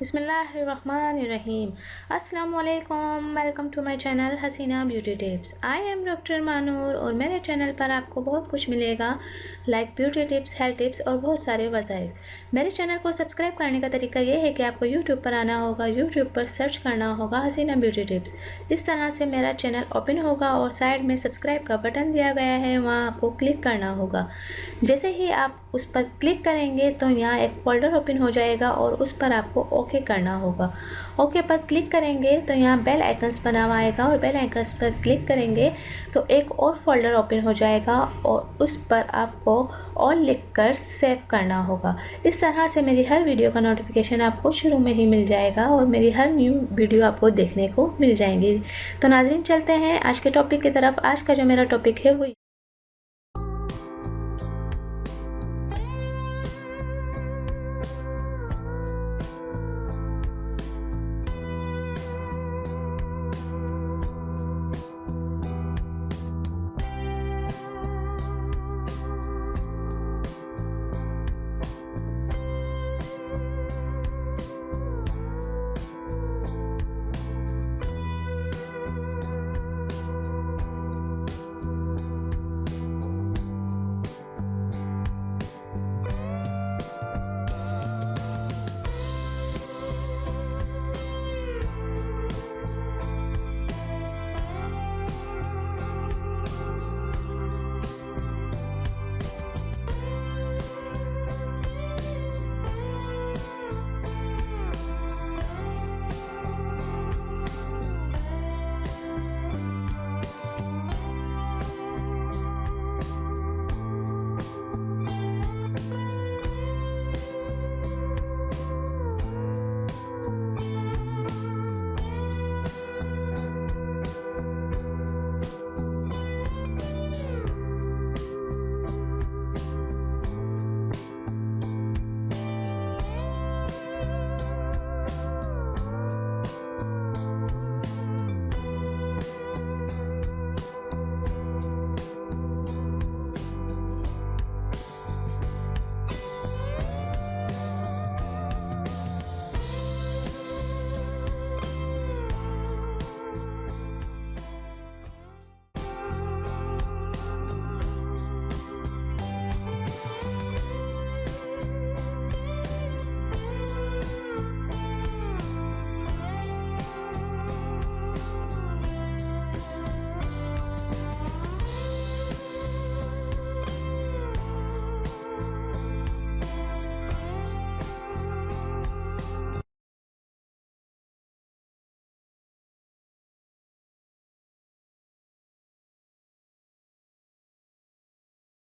बिस्मिल्लाहिर्रहमानिर्रहीम। अस्सलाम वालेकुम, welcome to my channel Haseena beauty tips. I am doctor Manoor और मेरे चैनल पर आपको बहुत कुछ मिलेगा, like beauty tips, health tips और बहुत सारे वज़ाइफ। मेरे चैनल को सब्सक्राइब करने का तरीका ये है कि आपको यूट्यूब पर आना होगा, यूट्यूब पर सर्च करना होगा हसीना ब्यूटी टिप्स। इस तरह से मेरा चैनल ओपन होगा और साइड में सब्सक्राइब का बटन दिया गया है, वहाँ आपको क्लिक करना होगा। जैसे ही आप उस पर क्लिक करेंगे तो यहाँ एक फ़ोल्डर ओपन हो जाएगा और उस पर आपको ओके करना होगा। ओके पर क्लिक करेंगे तो यहाँ बेल आइकन्स बना हुआ आएगा और बेल आइकन्स पर क्लिक करेंगे तो एक और फोल्डर ओपन हो जाएगा और उस पर आपको ऑल लिखकर सेव करना होगा। इस तरह से मेरी हर वीडियो का नोटिफिकेशन आपको शुरू में ही मिल जाएगा और मेरी हर न्यू वीडियो आपको देखने को मिल जाएंगी। तो नाज़रीन, चलते हैं आज के टॉपिक की तरफ। आज का जो मेरा टॉपिक है वो